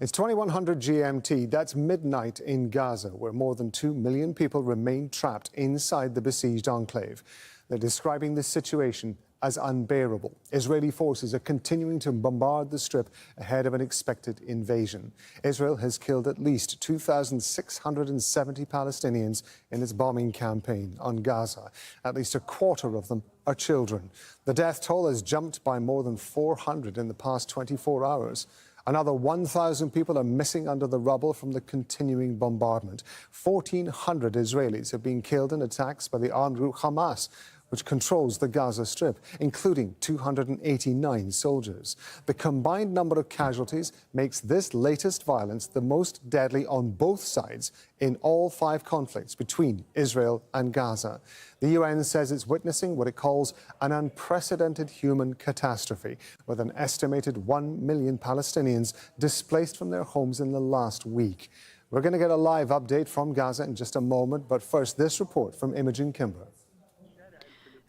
It's 2100 GMT, that's midnight in Gaza, where more than 2 million people remain trapped inside the besieged enclave. They're describing this situation as unbearable. Israeli forces are continuing to bombard the Strip ahead of an expected invasion. Israel has killed at least 2,670 Palestinians in its bombing campaign on Gaza. At least a quarter of them are children. The death toll has jumped by more than 400 in the past 24 hours. Another 1,000 people are missing under the rubble from the continuing bombardment. 1,400 Israelis have been killed in attacks by the armed group Hamas, which controls the Gaza Strip, including 289 soldiers. The combined number of casualties makes this latest violence the most deadly on both sides in all 5 conflicts between Israel and Gaza. The UN says it's witnessing what it calls an unprecedented human catastrophe, with an estimated 1 million Palestinians displaced from their homes in the last week. We're going to get a live update from Gaza in just a moment, but first this report from Imogen Kimber.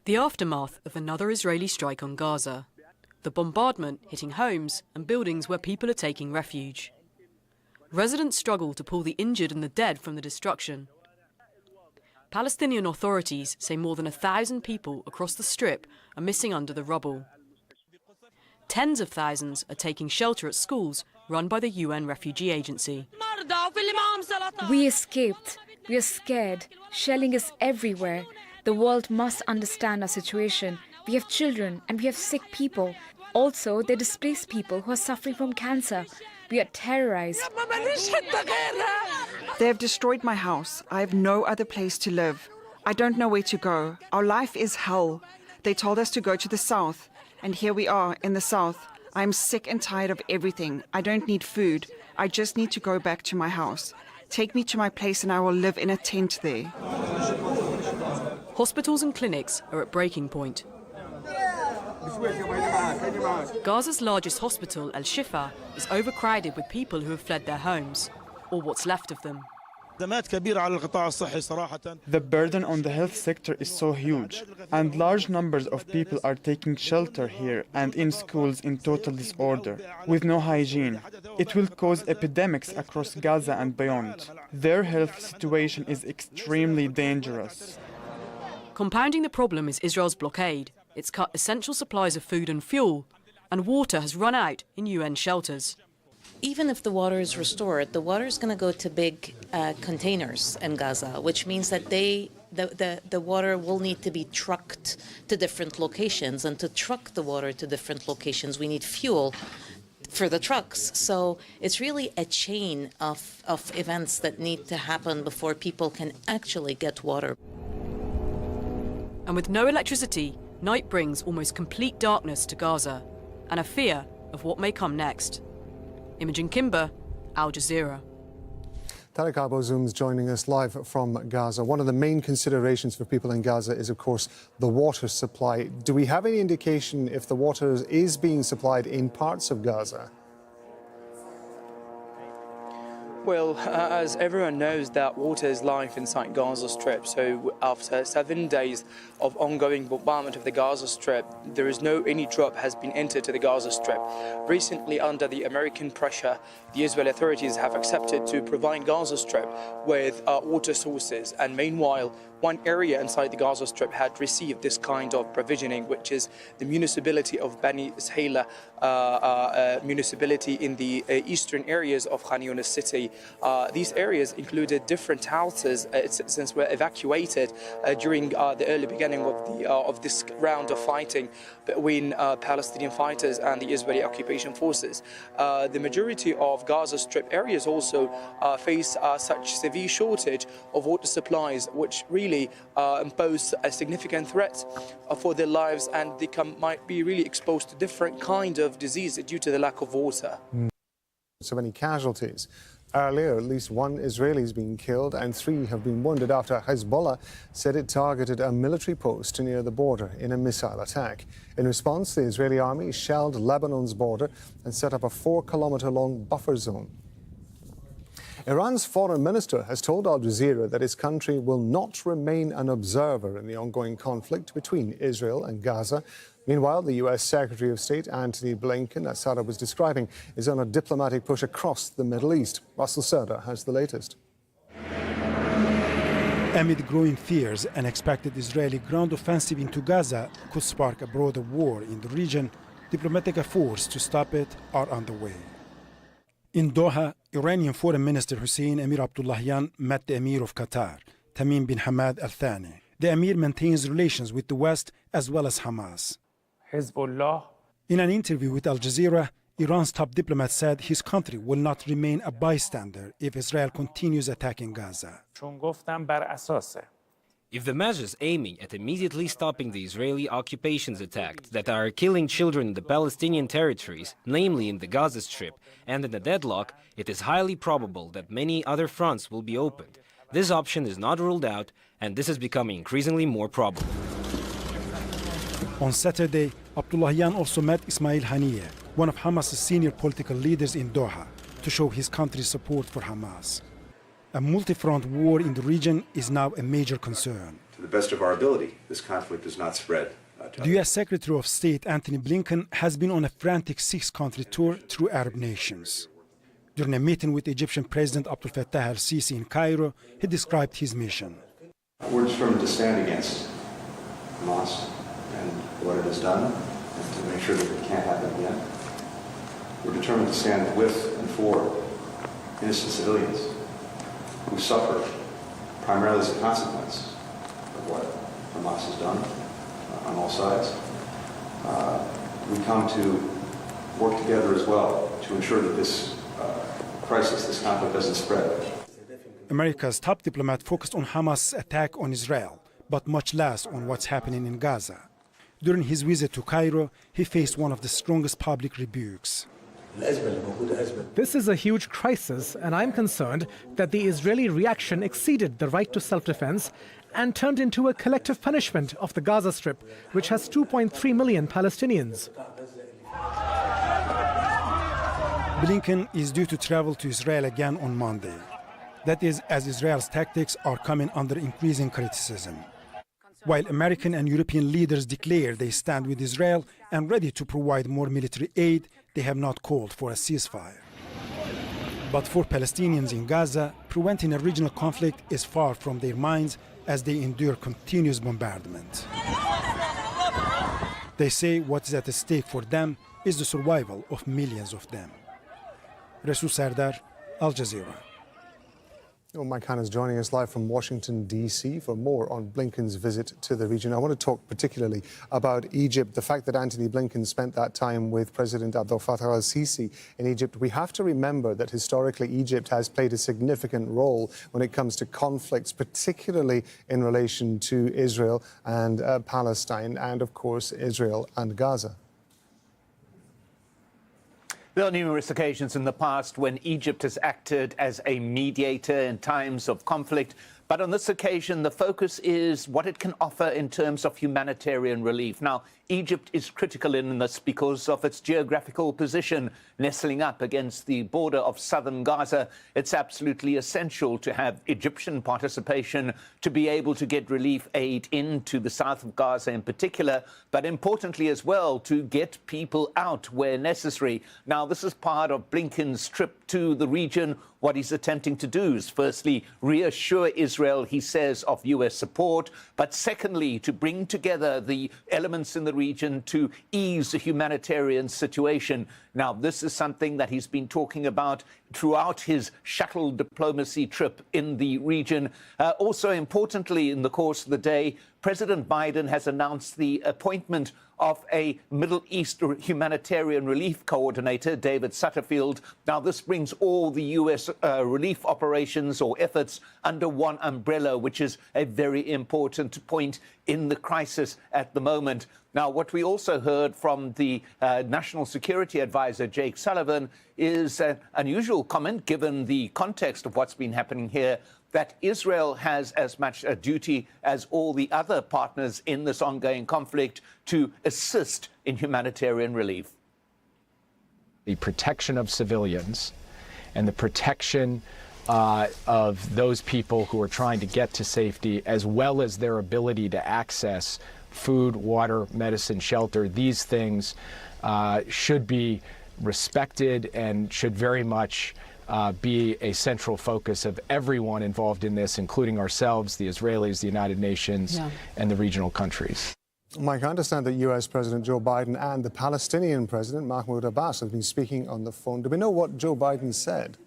The aftermath of another Israeli strike on Gaza. The bombardment hitting homes and buildings where people are taking refuge. Residents struggle to pull the injured and the dead from the destruction. Palestinian authorities say more than 1,000 people across the Strip are missing under the rubble. Tens of thousands are taking shelter at schools run by the UN Refugee Agency. We escaped. We are scared. Shelling is everywhere. The world must understand our situation. We have children and we have sick people. Also, they're displaced people who are suffering from cancer. We are terrorized. They have destroyed my house. I have no other place to live. I don't know where to go. Our life is hell. They told us to go to the south, and here we are in the south. I am sick and tired of everything. I don't need food. I just need to go back to my house. Take me to my place and I will live in a tent there. Hospitals and clinics are at breaking point. Gaza's largest hospital, Al-Shifa, is overcrowded with people who have fled their homes, or what's left of them. The burden on the health sector is so huge, and large numbers of people are taking shelter here and in schools in total disorder, with no hygiene. It will cause epidemics across Gaza and beyond. Their health situation is extremely dangerous. Compounding the problem is Israel's blockade. It's cut essential supplies of food and fuel, and water has run out in UN shelters. Even if the water is restored, the water is going to go to big containers in Gaza, which means that the water will need to be trucked to different locations. And to truck the water to different locations, we need fuel for the trucks. So it's really a chain of events that need to happen before people can actually get water. And with no electricity, night brings almost complete darkness to Gaza, and a fear of what may come next. Imogen Kimber, Al Jazeera. Tariq Abozoum's joining us live from Gaza. One of the main considerations for people in Gaza is, of course, the water supply. Do we have any indication if the water is being supplied in parts of Gaza? Well, as everyone knows, that water is life inside Gaza Strip. So after 7 days of ongoing bombardment of the Gaza Strip, there is any drop has been entered to the Gaza Strip. Recently, under the American pressure, the Israeli authorities have accepted to provide Gaza Strip with water sources. And meanwhile, one area inside the Gaza Strip had received this kind of provisioning, which is the municipality of Bani Sahila municipality in the eastern areas of Khan Yunis city. These areas included different houses since were evacuated during the early beginning of this round of fighting between Palestinian fighters and the Israeli occupation forces. The majority of Gaza Strip areas also face such severe shortage of water supplies, which really impose a significant threat for their lives, and they might be really exposed to different kind of disease due to the lack of water. So many casualties. Earlier, at least 1 Israeli has been killed and 3 have been wounded after Hezbollah said it targeted a military post near the border in a missile attack. In response, the Israeli army shelled Lebanon's border and set up a 4-kilometer-long buffer zone. Iran's foreign minister has told Al Jazeera that his country will not remain an observer in the ongoing conflict between Israel and Gaza. Meanwhile, the U.S. Secretary of State Antony Blinken, as Sarah was describing, is on a diplomatic push across the Middle East. Russell Serda has the latest. Amid growing fears, an expected Israeli ground offensive into Gaza could spark a broader war in the region. Diplomatic efforts to stop it are underway. In Doha, Iranian Foreign Minister Hussein Amir Abdullahian met the Emir of Qatar, Tamim bin Hamad Al Thani. The Emir maintains relations with the West as well as Hamas. In an interview with Aljazeera, Iran's top diplomat said his country will not remain a bystander if Israel continues attacking Gaza. If the measures aiming at immediately stopping the Israeli occupations attacks that are killing children in the Palestinian territories, namely in the Gaza Strip and in the deadlock, it is highly probable that many other fronts will be opened. This option is not ruled out, and this is becoming increasingly more probable. On Saturday, Abdullahian also met Ismail Haniyeh, one of Hamas's senior political leaders in Doha, to show his country's support for Hamas. A multi-front war in the region is now a major concern. To the best of our ability, this conflict does not spread. The U.S. Secretary of State Antony Blinken has been on a frantic six-country tour through Arab nations. During a meeting with Egyptian President Abdel Fattah al-Sisi in Cairo, he described his mission. We're determined to stand against Hamas and what it has done, and to make sure that it can't happen again. We're determined to stand with and for innocent civilians who suffer primarily as a consequence of what Hamas has done on all sides. We come to work together as well to ensure that this crisis, this conflict doesn't spread. America's top diplomat focused on Hamas' attack on Israel, but much less on what's happening in Gaza. During his visit to Cairo, he faced one of the strongest public rebukes. This is a huge crisis, and I'm concerned that the Israeli reaction exceeded the right to self-defense and turned into a collective punishment of the Gaza Strip, which has 2.3 million Palestinians. Blinken is due to travel to Israel again on Monday. That is, as Israel's tactics are coming under increasing criticism. While American and European leaders declare they stand with Israel and ready to provide more military aid, they have not called for a ceasefire. But for Palestinians in Gaza, preventing a regional conflict is far from their minds as they endure continuous bombardment. They say what is at stake for them is the survival of millions of them. Rasul Sardar, Al Jazeera. Well, Mike Hanna is joining us live from Washington, D.C. for more on Blinken's visit to the region. I want to talk particularly about Egypt, the fact that Antony Blinken spent that time with President Abdel Fattah al-Sisi in Egypt. We have to remember that historically Egypt has played a significant role when it comes to conflicts, particularly in relation to Israel and Palestine, and of course Israel and Gaza. There are numerous occasions in the past when Egypt has acted as a mediator in times of conflict. But on this occasion, the focus is what it can offer in terms of humanitarian relief. Now, Egypt is critical in this because of its geographical position, nestling up against the border of southern Gaza. It's absolutely essential to have Egyptian participation to be able to get relief aid into the south of Gaza in particular, but importantly as well, to get people out where necessary. Now, this is part of Blinken's trip to the region. What he's attempting to do is firstly reassure Israel, he says, of U.S. support, but secondly, to bring together the elements in the region to ease the humanitarian situation. Now, this is something that he's been talking about throughout his shuttle diplomacy trip in the region. Also, importantly, in the course of the day, President Biden has announced the appointment of a Middle East humanitarian relief coordinator, David Satterfield. Now, this brings all the U.S. relief operations or efforts under one umbrella, which is a very important point in the crisis at the moment. Now, what we also heard from the National Security Advisor, Jake Sullivan, is an unusual comment, given the context of what's been happening here, that Israel has as much a duty as all the other partners in this ongoing conflict to assist in humanitarian relief. The protection of civilians and the protection of those people who are trying to get to safety, as well as their ability to access food, water, medicine, shelter, these things should be respected and should very much be a central focus of everyone involved in this, including ourselves, the Israelis, the United Nations, and the regional countries. Mike, I understand that U.S. President Joe Biden and the Palestinian President Mahmoud Abbas have been speaking on the phone. Do we know what Joe Biden said?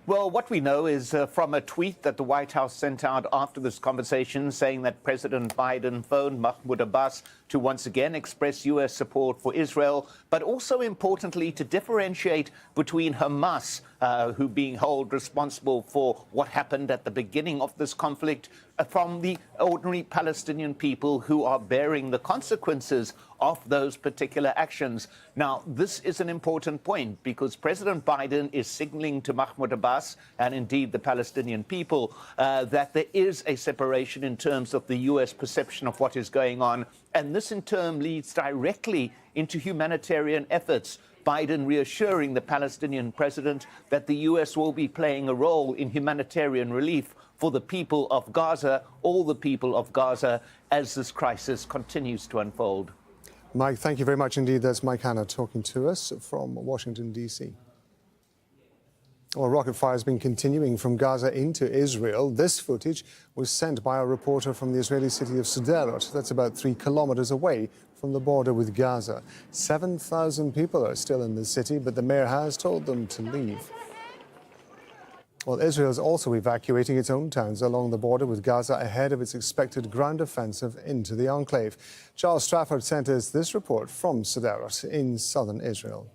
Well, what we know is from a tweet that the White House sent out after this conversation saying that President Biden phoned Mahmoud Abbas to once again express U.S. support for Israel, but also importantly to differentiate between Hamas, who being held responsible for what happened at the beginning of this conflict, from the ordinary Palestinian people who are bearing the consequences of those particular actions. Now, this is an important point because President Biden is signaling to Mahmoud Abbas and indeed the Palestinian people that there is a separation in terms of the U.S. perception of what is going on. And this in turn leads directly into humanitarian efforts. Biden reassuring the Palestinian president that the U.S. will be playing a role in humanitarian relief for the people of Gaza, all the people of Gaza, as this crisis continues to unfold. Mike, thank you very much indeed. That's Mike Hanna talking to us from Washington, D.C. Well, rocket fire has been continuing from Gaza into Israel. This footage was sent by a reporter from the Israeli city of Sderot. That's about 3 kilometers away from the border with Gaza. 7,000 people are still in the city, but the mayor has told them to leave. Well, Israel is also evacuating its own towns along the border with Gaza ahead of its expected ground offensive into the enclave. Charles Strafford sent us this report from Sderot in southern Israel.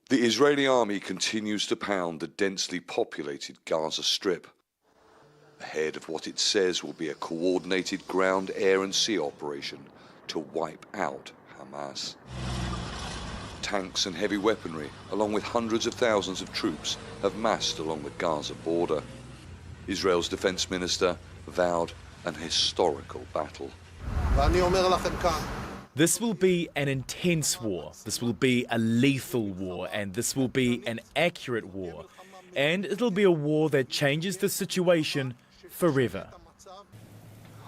The Israeli army continues to pound the densely populated Gaza Strip, ahead of what it says will be a coordinated ground, air and sea operation to wipe out Hamas. Tanks and heavy weaponry, along with hundreds of thousands of troops, have massed along the Gaza border. Israel's defense minister vowed an historical battle. This will be an intense war, this will be a lethal war, and this will be an accurate war. And it'll be a war that changes the situation forever.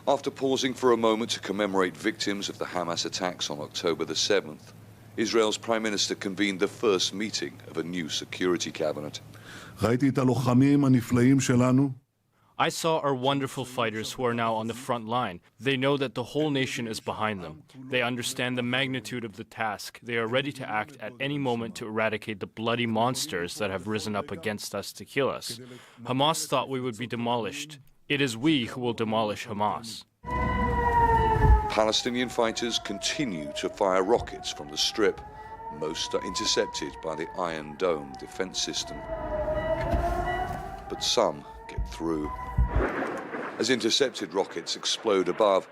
After pausing for a moment to commemorate victims of the Hamas attacks on October the 7th, Israel's Prime Minister convened the first meeting of a new security cabinet. I saw our wonderful fighters who are now on the front line. They know that the whole nation is behind them. They understand the magnitude of the task. They are ready to act at any moment to eradicate the bloody monsters that have risen up against us to kill us. Hamas thought we would be demolished. It is we who will demolish Hamas. Palestinian fighters continue to fire rockets from the Strip. Most are intercepted by the Iron Dome defense system. But some get through. As intercepted rockets explode above,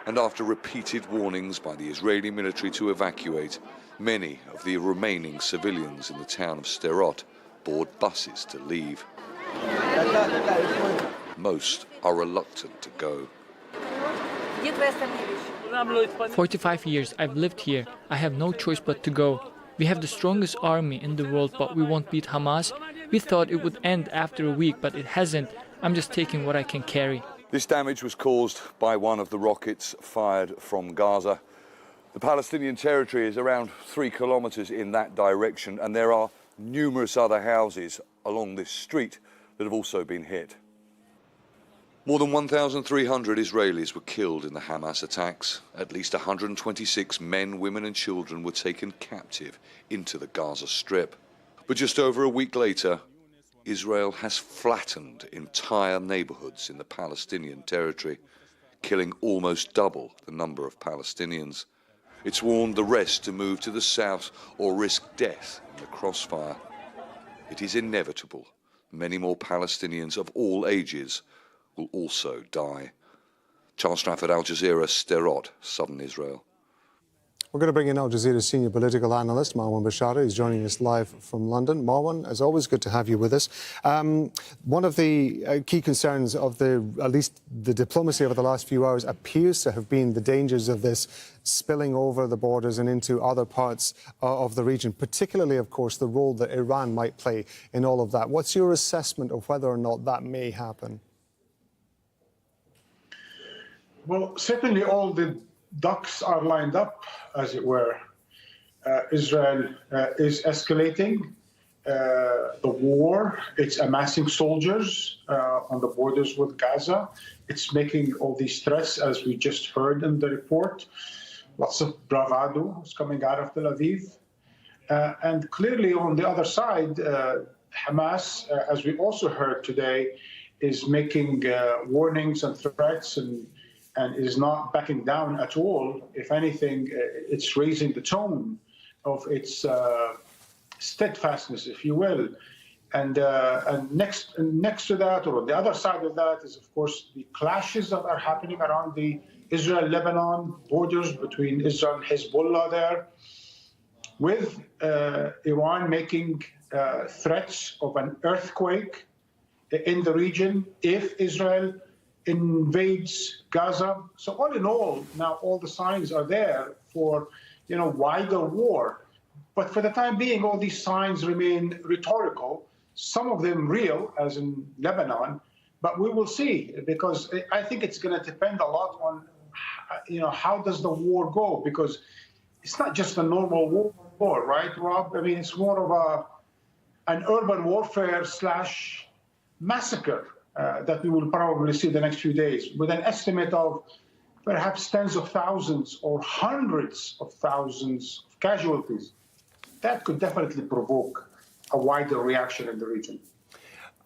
and after repeated warnings by the Israeli military to evacuate, many of the remaining civilians in the town of Sderot board buses to leave. Most are reluctant to go. 45 years I've lived here. I have no choice but to go. We have the strongest army in the world, but we won't beat Hamas. We thought it would end after a week, but it hasn't. I'm just taking what I can carry. This damage was caused by one of the rockets fired from Gaza. The Palestinian territory is around 3 kilometers in that direction, and there are numerous other houses along this street that have also been hit. More than 1,300 Israelis were killed in the Hamas attacks. At least 126 men, women and children were taken captive into the Gaza Strip. But just over a week later, Israel has flattened entire neighborhoods in the Palestinian territory, killing almost double the number of Palestinians. It's warned the rest to move to the south or risk death in the crossfire. It is inevitable. Many more Palestinians of all ages will also die. Charles Strafford, Aljazeera, Sderot, southern Israel. We're going to bring in Aljazeera senior political analyst Marwan Bashara. He's joining us live from London. Marwan, as always, good to have you with us. One of the key concerns of at least the diplomacy over the last few hours appears to have been the dangers of this spilling over the borders and into other parts of the region, particularly, of course, the role that Iran might play in all of that. What's your assessment of whether or not that may happen? Well, certainly all the ducks are lined up, as it were. Israel is escalating the war. It's amassing soldiers on the borders with Gaza. It's making all these threats, as we just heard in the report. Lots of bravado is coming out of Tel Aviv. And clearly on the other side, Hamas, as we also heard today, is making warnings and threats and is not backing down at all. If anything, it's raising the tone of its steadfastness, if you will. And next to that, or on the other side of that, is, of course, the clashes that are happening around the Israel-Lebanon borders between Israel and Hezbollah there, with Iran making threats of an earthquake in the region if Israel invades Gaza. So all in all, now all the signs are there for, wider war. But for the time being, all these signs remain rhetorical, some of them real, as in Lebanon, but we will see, because I think it's going to depend a lot on, how does the war go? Because it's not just a normal war, right, Rob? I mean, it's more of an urban warfare / massacre that we will probably see the next few days, with an estimate of perhaps tens of thousands or hundreds of thousands of casualties. That could definitely provoke a wider reaction in the region.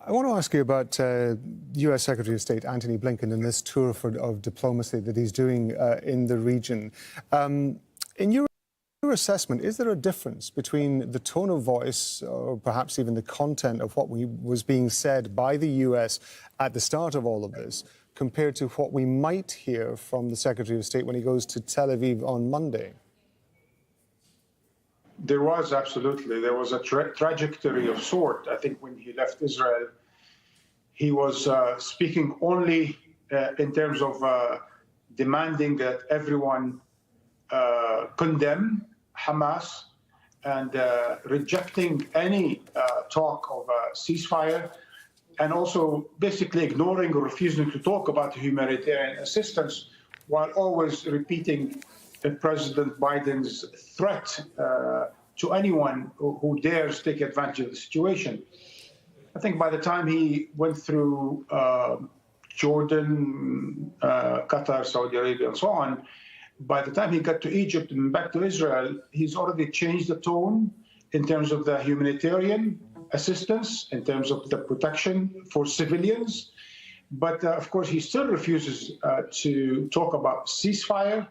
I want to ask you about U.S. Secretary of State Antony Blinken and this tour of diplomacy that he's doing in the region. In your assessment, is there a difference between the tone of voice, or perhaps even the content of what was being said by the U.S. at the start of all of this, compared to what we might hear from the Secretary of State when he goes to Tel Aviv on Monday? There was, absolutely. There was a trajectory of sort. I think when he left Israel, he was speaking only in terms of demanding that everyone condemn Hamas and rejecting any talk of a ceasefire, and also basically ignoring or refusing to talk about humanitarian assistance, while always repeating President Biden's threat to anyone who dares take advantage of the situation. I think by the time he went through Jordan, Qatar, Saudi Arabia, and so on, by the time he got to Egypt and back to Israel, he's already changed the tone in terms of the humanitarian assistance, in terms of the protection for civilians. But of course, he still refuses to talk about ceasefire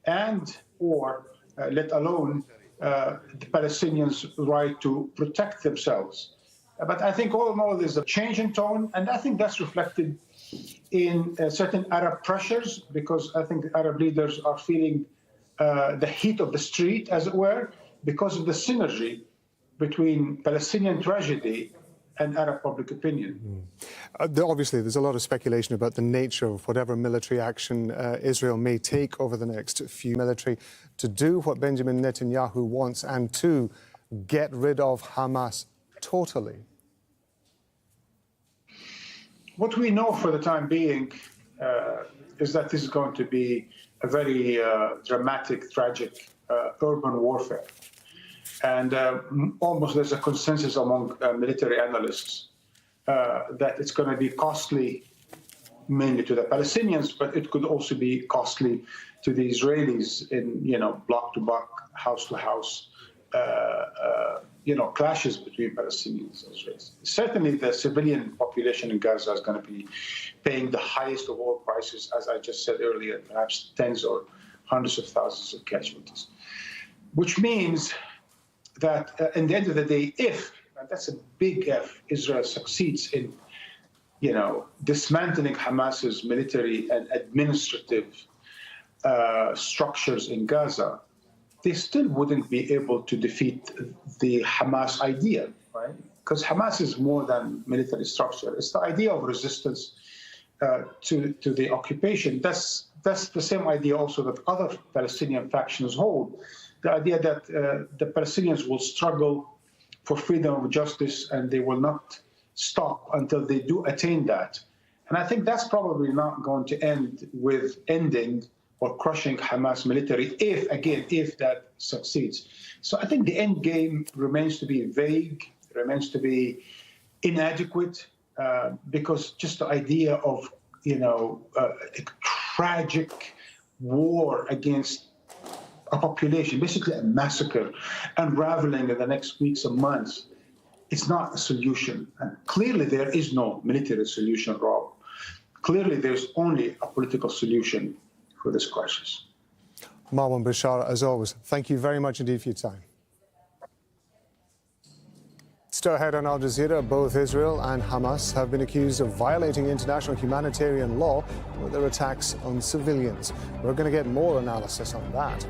and or let alone the Palestinians' right to protect themselves. But I think all in all, there's a change in tone, and I think that's reflected in certain Arab pressures, because I think the Arab leaders are feeling the heat of the street, as it were, because of the synergy between Palestinian tragedy and Arab public opinion. Obviously, there's a lot of speculation about the nature of whatever military action Israel may take over the next few military to do what Benjamin Netanyahu wants and to get rid of Hamas totally. What we know for the time being is that this is going to be a very dramatic, tragic urban warfare. And almost there's a consensus among military analysts that it's going to be costly mainly to the Palestinians, but it could also be costly to the Israelis in, block to block, house to house, clashes between Palestinians and Israelis. Certainly the civilian population in Gaza is going to be paying the highest of all prices, as I just said earlier, perhaps tens or hundreds of thousands of casualties, which means that in the end of the day, if, and that's a big if, Israel succeeds in, dismantling Hamas's military and administrative structures in Gaza, they still wouldn't be able to defeat the Hamas idea, right? Because Hamas is more than military structure. It's the idea of resistance to the occupation. That's the same idea also that other Palestinian factions hold. The idea that the Palestinians will struggle for freedom of justice and they will not stop until they do attain that. And I think that's probably not going to end with ending or crushing Hamas military if that succeeds. So I think the end game remains to be vague, remains to be inadequate, because just the idea of, a tragic war against a population, basically a massacre, unraveling in the next weeks and months, it's not a solution. And clearly there is no military solution, Rob. Clearly there's only a political solution for this crisis. Marwan Bashar, as always, thank you very much indeed for your time. Still ahead on Al Jazeera, both Israel and Hamas have been accused of violating international humanitarian law with their attacks on civilians. We're going to get more analysis on that.